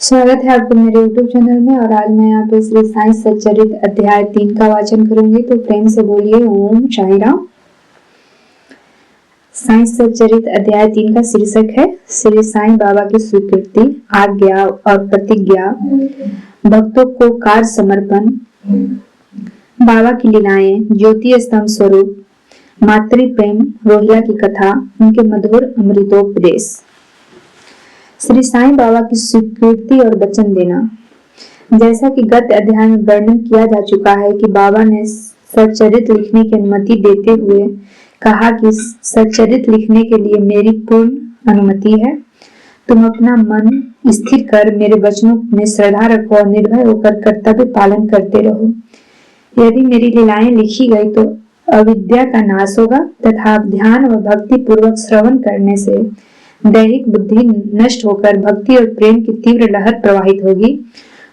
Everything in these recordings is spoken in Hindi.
स्वागत है आपको मेरे YouTube चैनल में। और आज मैं यहाँ पे श्री साईं सच्चरित अध्याय 3 का वाचन करूंगी, तो प्रेम से बोलिए ओम साई राम। साईं सच्चरित अध्याय 3 का शीर्षक है श्री साईं बाबा की स्वीकृति, आज्ञा और प्रतिज्ञा, भक्तों को कार्य समर्पण, बाबा की लीलाएं, ज्योति स्तंभ स्वरूप, मातृ प्रेम, रोहिला की कथा, उनके मधुर अमृतोपदेश। श्री साईं बाबा की स्वीकृति और वचन देना। जैसा कि गत अध्याय में वर्णन किया जा चुका है कि बाबा ने सच्चरित लिखने की अनुमति देते हुए कहा कि सच्चरित लिखने के लिए मेरी पूर्ण अनुमति है। तुम अपना मन स्थिर कर मेरे वचनों में श्रद्धा रखो और निर्भय होकर कर्तव्य पालन करते रहो। यदि मेरी लीलाएं लिखी गई तो अविद्या का नाश होगा तथा ध्यान व भक्ति पूर्वक श्रवण करने से दैहिक बुद्धि नष्ट होकर भक्ति और प्रेम की तीव्र लहर प्रवाहित होगी,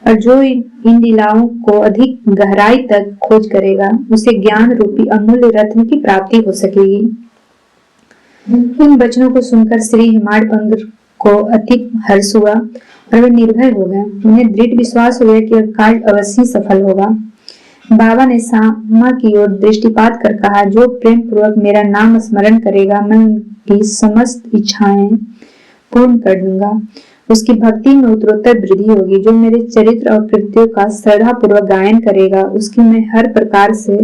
और जो इन लीलाओं को अधिक गहराई तक खोज करेगा उसे ज्ञान रूपी अमूल्य रत्न की प्राप्ति हो सकेगी। इन वचनों को सुनकर श्री हेमाडपंत को अति हर्ष हुआ और वे निर्भय हो गए। उन्हें दृढ़ विश्वास हो गया कि यह कार्य अवश्य सफल होगा। बाबा ने सामा की ओर दृष्टिपात कर कहा, जो प्रेम पूर्वक मेरा नाम स्मरण करेगा मैं उनकी समस्त इच्छाएं पूर्ण कर दूंगा। उसकी भक्ति में उत्तरोत्तर वृद्धि होगी। जो मेरे चरित्र और कृत्यों का श्रद्धा पूर्वक गायन करेगा उसकी मैं हर प्रकार से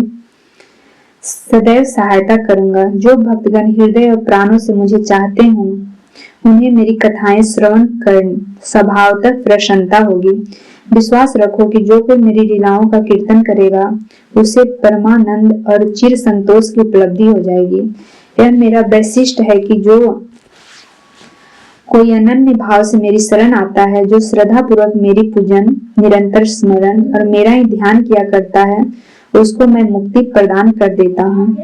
सदैव सहायता करूंगा। जो भक्तगण हृदय और प्राणों से मुझे चाहते हों उन्हें मेरी कथाएं श्रवण कर स्वभावतः प्रसन्नता होगी। विश्वास रखो कि जो कोई मेरी लीलाओं का कीर्तन करेगा उसे परमानंद और चिर संतोष की उपलब्धि हो जाएगी। यह मेरा वैशिष्ट है कि जो कोई अनन्य भाव से मेरी शरण आता है, जो श्रद्धा पूर्वक मेरी पूजन, निरंतर स्मरण और मेरा ही ध्यान किया करता है, उसको मैं मुक्ति प्रदान कर देता हूँ।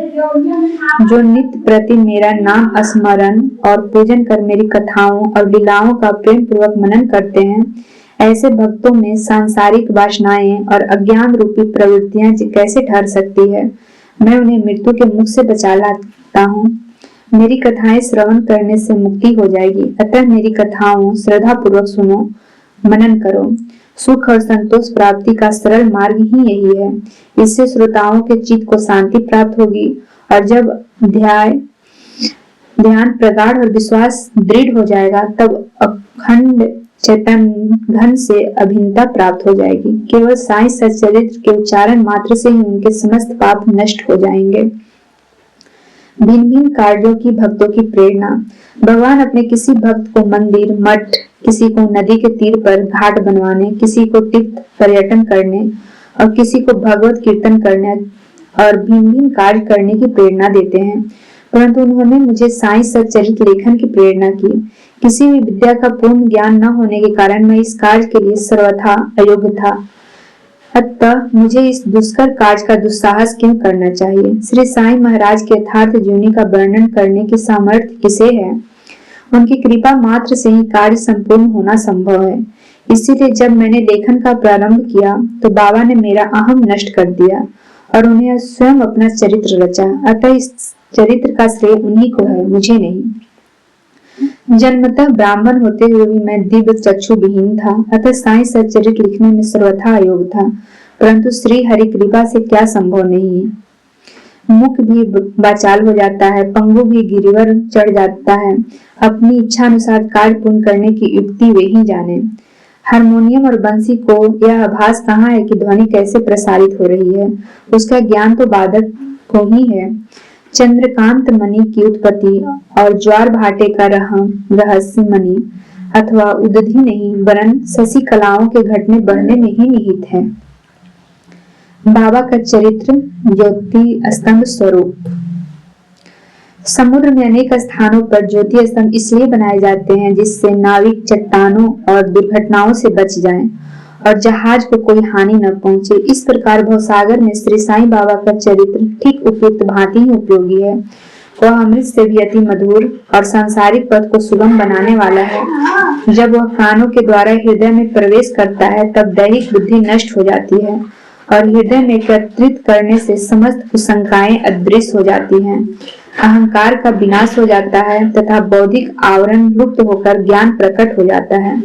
जो नित्य प्रति मेरा नाम स्मरण और पूजन कर मेरी कथाओं और लीलाओं का प्रेम पूर्वक मनन करते हैं, ऐसे भक्तों में सांसारिक वासनाएं और अज्ञान रूपी प्रवृत्तियां कैसे ठहर सकती है। मैं उन्हें मृत्यु के मुख से बचा लाता हूँ। मेरी कथाएं श्रवण करने से मुक्ति हो जाएगी। अतः मेरी कथाओं श्रद्धा पूर्वक सुनो, मनन करो। सुख और संतोष प्राप्ति का सरल मार्ग ही यही है। इससे श्रोताओं के चित्त को शांति प्राप्त होगी, और जब ध्यान प्रगाढ़ और विश्वास दृढ़ हो जाएगा तब अखंड चेतन घन से अभिन्नता प्राप्त हो जाएगी। केवल साईं सच्चरित्र के उच्चारण मात्र से ही उनके समस्त पाप नष्ट हो जाएंगे। भिन्न भिन्न कार्यों की भक्तों की प्रेरणा। भगवान अपने किसी भक्त को मंदिर, मठ, किसी को नदी के तीर पर घाट बनवाने, किसी को तीर्थ पर्यटन करने और किसी को भगवत कीर्तन करने और भिन्न भिन्न कार्य करने की प्रेरणा देते हैं। परंतु उन्होंने मुझे साईं सच्चरित लेखन की प्रेरणा की। किसी भी विद्या का पूर्ण ज्ञान न होने के कारण मैं इस कार्य के लिए सर्वथा अयोग्य था। अतः मुझे इस दुष्कर कार्य का दुस्साहस क्यों करना चाहिए। श्री साईं महाराज के यथार्थ जीवनी का वर्णन करने की सामर्थ्य किसे है। उनकी कृपा मात्र से ही कार्य संपूर्ण होना संभव है। इसीलिए जब मैंने लेखन का प्रारंभ किया तो बाबा ने मेरा अहम नष्ट कर दिया और उन्हें स्वयं अपना चरित्र रचा। अतः इस चरित्र का श्रेय उन्हीं को है, मुझे नहीं। जन्मतः ब्राह्मण होते हुए भी मैं दिव्य चक्षु विहीन था, अतः साईं सच्चरित लिखने में सर्वथा अयोग्य था। परंतु श्री हरि कृपा से क्या संभव नहीं है। मुख भी वाचाल हो जाता है, पंगु भी गिरिवर चढ़ जाता है। अपनी इच्छा अनुसार कार्य पूर्ण करने की युक्ति वे ही जाने। हारमोनियम और बंसी को यह आभास कहाँ है कि ध्वनि कैसे प्रसारित हो रही है। उसका ज्ञान तो वादक को ही है। चंद्रकांत मणि की उत्पत्ति और ज्वार भाटे का रहस्य मणि अथवा उदधि नहीं वरन शशि कलाओं के घटने बढ़ने में ही निहित है। बाबा का चरित्र ज्योति स्तंभ स्वरूप। समुद्र में अनेक स्थानों पर ज्योति स्तंभ इसलिए बनाए जाते हैं जिससे नाविक चट्टानों और दुर्घटनाओं से बच जाएं और जहाज को कोई हानि न पहुंचे। इस प्रकार भवसागर में श्री साईं बाबा का चरित्र ठीक उपयुक्त भांति ही उपयोगी है। वह अमृत से भी अति मधुर और सांसारिक पथ को सुगम बनाने वाला है। जब वह कानों के द्वारा हृदय में प्रवेश करता है तब दैहिक बुद्धि नष्ट हो जाती है और हृदय में एकत्रित करने से समस्त कुशंकाएं अदृश्य हो जाती हैं। अहंकार का विनाश हो जाता है तथा बौद्धिक आवरण लुप्त होकर ज्ञान प्रकट हो जाता है।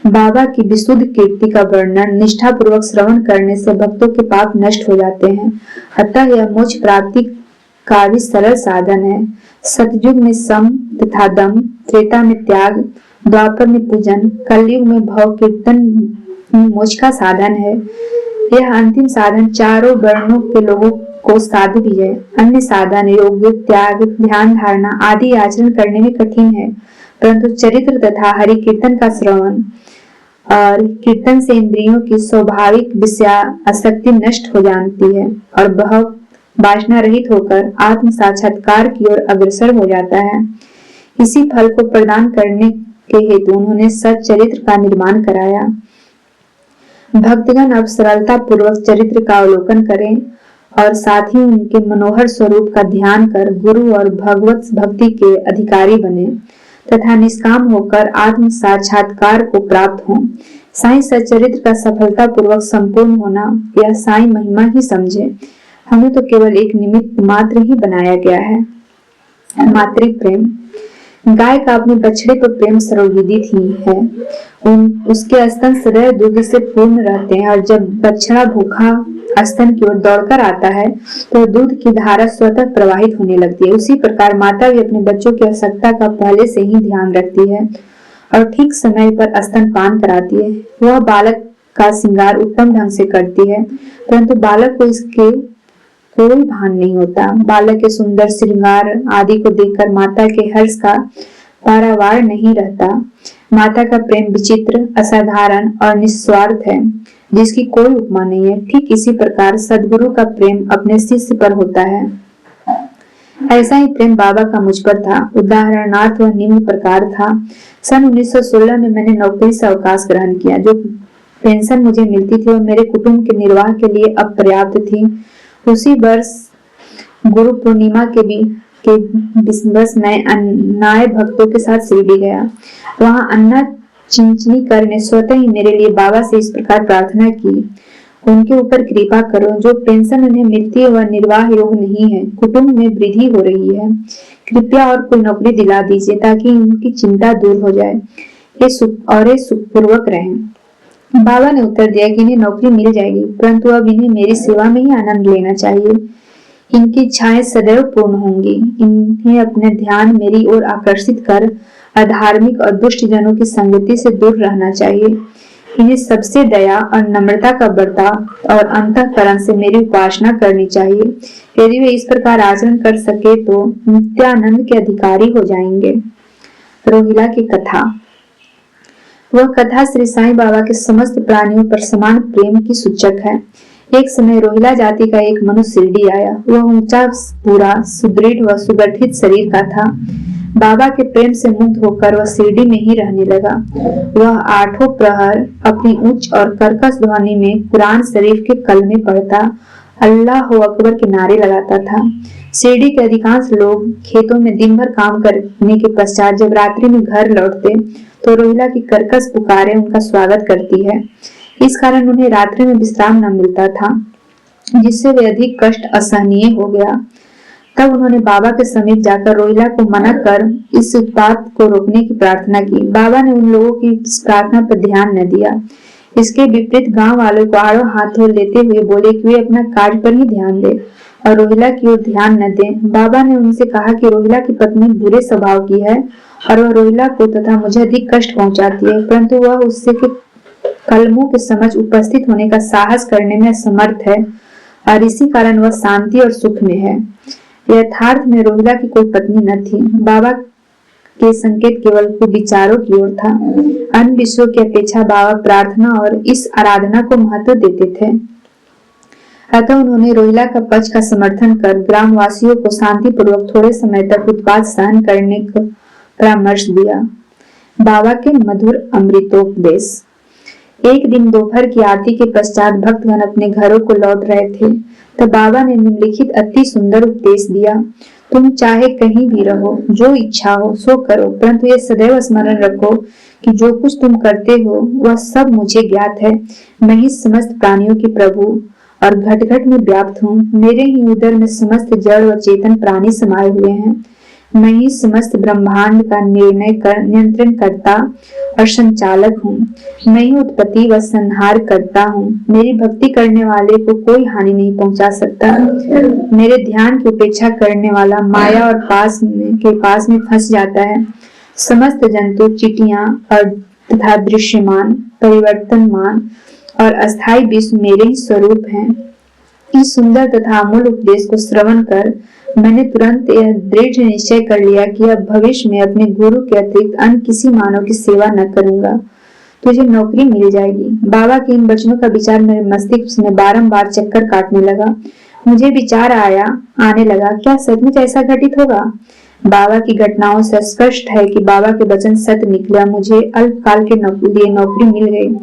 बाबा की विशुद्ध कीर्ति का वर्णन निष्ठा पूर्वक श्रवण करने से भक्तों के पाप नष्ट हो जाते हैं। अतः यह मोक्ष प्राप्ति का भी सरल साधन है। सतयुग में सम तथा दम, त्रेता में त्याग, द्वापर में पूजन, कलयुग में भव कीर्तन मोक्ष का साधन है। यह अंतिम साधन चारों वर्णों के लोगों को साध्य भी है। अन्य साधन योग, त्याग, ध्यान धारणा आदि आचरण करने में कठिन है, परंतु चरित्र तथा हरि कीर्तन का श्रवण और कीर्तन से इंद्रियों की स्वाभाविक विषयासक्ति नष्ट हो जाती है और वह वासना रहित होकर आत्म साक्षात्कार की ओर अग्रसर हो जाता है। इसी फल को प्रदान करने के हेतु उन्होंने सच्चरित्र का निर्माण कराया। भक्तगण अब सरलता पूर्वक चरित्र का अवलोकन करें और साथ ही उनके मनोहर स्वरूप का ध्यान कर गुरु और भगवत भक्ति के अधिकारी बने तथा निष्काम होकर आत्म साक्षात्कार को प्राप्त हों। साईं सच्चरित्र का सफलता पूर्वक संपूर्ण होना यह साईं महिमा ही समझे। हमें तो केवल एक निमित्त मात्र ही बनाया गया है। मातृ प्रेम। गाय का अपने बछड़े पर प्रेम सर्वविदित ही है। उसके स्तन सदैव दूध से पूर्ण रहते हैं और जब बछड़ा भूखा स्तन की ओर दौड़कर आता है तो दूध की धारा स्वतः प्रवाहित होने लगती है। उसी प्रकार माता भी अपने बच्चों की आवश्यकता का पहले से ही ध्यान रखती है और ठीक समय पर स्तनपान कराती है। वह बालक का श्रृंगार उत्तम ढंग से करती है, परंतु बालक को इसके कोई भान नहीं होता। बालक के सुंदर श्रृंगार आदि को देखकर माता के हर्ष का पारावार नहीं रहता। माता का प्रेम विचित्र, असाधारण और निस्वार्थ है, जिसकी कोई उपमा नहीं है। ठीक इसी प्रकार सद्गुरु का प्रेम अपने शिष्य पर होता है। ऐसा ही प्रेम बाबा का मुझ पर था। उदाहरणार्थ वह निम्न प्रकार था। सन 1916 में मैंने नौकरी से अवकाश ग्रहण किया। जो पेंशन मुझे मिलती थी वह मेरे कुटुंब के निर्वाह के लिए अपर्याप्त थी। उसी वर्ष गुरु पूर्णिमा के दिवस मैं अन्नाय भक्तों के साथ शिरडी गया। वहां अन्ना चिंचनी कर ने स्वतः ही मेरे लिए बाबा से इस प्रकार प्रार्थना की, उनके ऊपर कृपा करो। जो पेंशन उन्हें मिलती है वह निर्वाह योग्य नहीं है। कुटुंब में वृद्धि हो रही है, कृपया और कोई नौकरी दिला दीजिए ताकि उनकी चिंता दूर हो जाए, ये सुखपूर्वक रहें। बाबा ने उत्तर दिया कि इन्हें नौकरी मिल जाएगी, परंतु अब इन्हें मेरी सेवा में ही आनंद लेना चाहिए। इनकी इच्छाएं सदैव पूर्ण होंगी। इन्हें अपने ध्यान मेरी ओर आकर्षित कर अधार्मिक और दुष्ट जनों की संगति से दूर रहना चाहिए। इन्हें सबसे दया और नम्रता का बर्ताव और अंतःकरण से मेरी उपासना करनी चाहिए। यदि वे इस प्रकार आचरण कर सके तो नित्यानंद के अधिकारी हो जाएंगे। रोहिला की कथा। वह कथा श्री साईं बाबा के समस्त प्राणियों पर समान प्रेम की सूचक है। एक समय रोहिला जाति का एक मनुष्य शिरडी आया। वह ऊंचा, पूरा, सुदृढ़ व सुगठित शरीर का था। बाबा के प्रेम से मुग्ध होकर वह शिरडी में ही रहने लगा। वह आठों प्रहर अपनी उच्च और कर्कश ध्वनि में कुरान शरीफ के कलमे पढ़ता, अल्लाह अकबर के नारे लगाता था। शिरडी के अधिकांश लोग खेतों में दिन भर काम करने के पश्चात जब रात्रि में घर लौटते तो रोहिला की कर्कश पुकारें उनका स्वागत करती है। इस कारण उन्हें रात्रि में विश्राम न मिलता था, जिससे वे अधिक कष्ट असहनीय हो गया। तब उन्होंने बाबा के समीप जाकर रोहिला को मना कर इस उत्पात को रोकने की प्रार्थना की। बाबा ने उन लोगों की प्रार्थना पर ध्यान न दिया। इसके विपरीत गांव वालों को आड़ो हाथों लेते हुए बोले कि वे अपना कार्य पर ही ध्यान दें और रोहिला की ओर ध्यान न दें। बाबा ने उनसे कहा कि रोहिला की पत्नी बुरे स्वभाव की है और वह रोहिला को तथा मुझे अधिक कष्ट पहुंचाती है, परंतु वह उससे के कलमों के समझ उपस्थित होने का साहस करने में असमर्थ है और इसी कारण वह शांति और सुख में है। यथार्थ में रोहिला की कोई पत्नी न थी। बाबा के संकेत केवल विचारों की ओर था। अन्य विषयों की अपेक्षा बाबा प्रार्थना और इस आराधना को महत्व देते थे। अतः उन्होंने रोहिला का पक्ष का समर्थन कर ग्रामवासियों को शांति पूर्वक थोड़े समय तक उत्पात सहन करने का परामर्श दिया। बाबा के मधुर अमृतोपदेश। एक दिन दोपहर की आरती के पश्चात भक्तगण अपने घरों को लौट रहे थे, तब बाबा ने निम्नलिखित अति सुंदर उपदेश दिया। तुम चाहे कहीं भी रहो, जो इच्छा हो सो करो, परंतु ये सदैव स्मरण रखो कि जो कुछ तुम करते हो वह सब मुझे ज्ञात है। मैं ही समस्त प्राणियों की प्रभु और घट घट में व्याप्त हूँ। मेरे ही उदर में समस्त जड़ व चेतन प्राणी समाये हुए हैं। मैं ही समस्त ब्रह्मांड का नियंत्रण करता और संचालक हूँ। मैं ही उत्पत्ति व संहार करता हूँ। मेरी भक्ति करने वाले को कोई हानि नहीं पहुंचा सकता। मेरे ध्यान की उपेक्षा करने वाला माया और पास में फंस जाता है। समस्त जंतु, चींटियां और तथा दृश्यमान, परिवर्तनमान और अस्थायी विश्व मेरे ही स्वरूप हैं। इस सुंदर तथा अमूल उपदेश को श्रवण कर मैंने तुरंत यह दृढ़ निश्चय कर लिया कि अब भविष्य में अपने गुरु के अतिरिक्त अन्य किसी मानव की सेवा न करूंगा। तुझे नौकरी मिल जाएगी। बाबा के इन वचनों का विचार मेरे मस्तिष्क में बारंबार चक्कर काटने लगा। मुझे विचार आने लगा, क्या सचमुच ऐसा घटित होगा? बाबा की घटनाओं से स्पष्ट है कि बाबा के वचन सत्य निकला। मुझे अल्पकाल के लिए नौकरी मिल गई।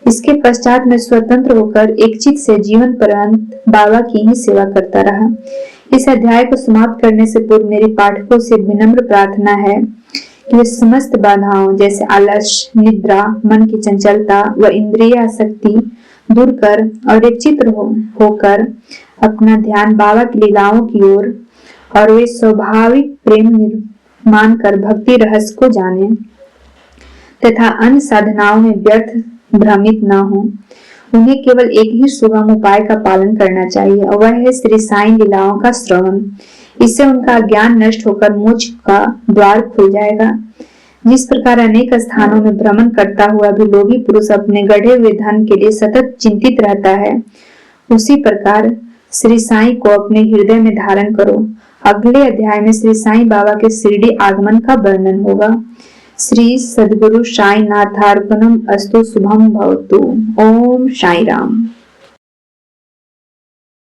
इसके पश्चात मैं स्वतंत्र होकर एकचित से जीवन पर्यंत बाबा की ही सेवा करता रहा। इस अध्याय को समाप्त करने से पूर्व मेरी पाठकों से विनम्र प्रार्थना है कि वे समस्त बाधाओं जैसे आलस्य, निद्रा, मन की चंचलता व इंद्रिय आसक्ति दूर कर और एकचित होकर अपना ध्यान बाबा की लीलाओं की ओर और वे स्वाभाविक प्रेम निर्माण कर भक्ति रहस्य को जाने तथा अन्य साधनाओं में व्यर्थ भ्रमित न हो। उन्हें केवल एक ही सुगम उपाय का पालन करना चाहिए और वह है श्री साईं लीलाओं का श्रवण। इससे उनका ज्ञान नष्ट होकर मोक्ष का द्वार खुल जाएगा। जिस प्रकार अनेक स्थानों में भ्रमण करता हुआ भी लोभी पुरुष अपने गढ़े हुए धन के लिए सतत चिंतित रहता है, उसी प्रकार श्री साईं को अपने हृदय में धारण करो। अगले अध्याय में श्री साईं बाबा के शिरडी आगमन का वर्णन होगा। श्री सद्गुरु साईनाथार्पणम अस्तु। शुभम भवतु। ओम साई राम।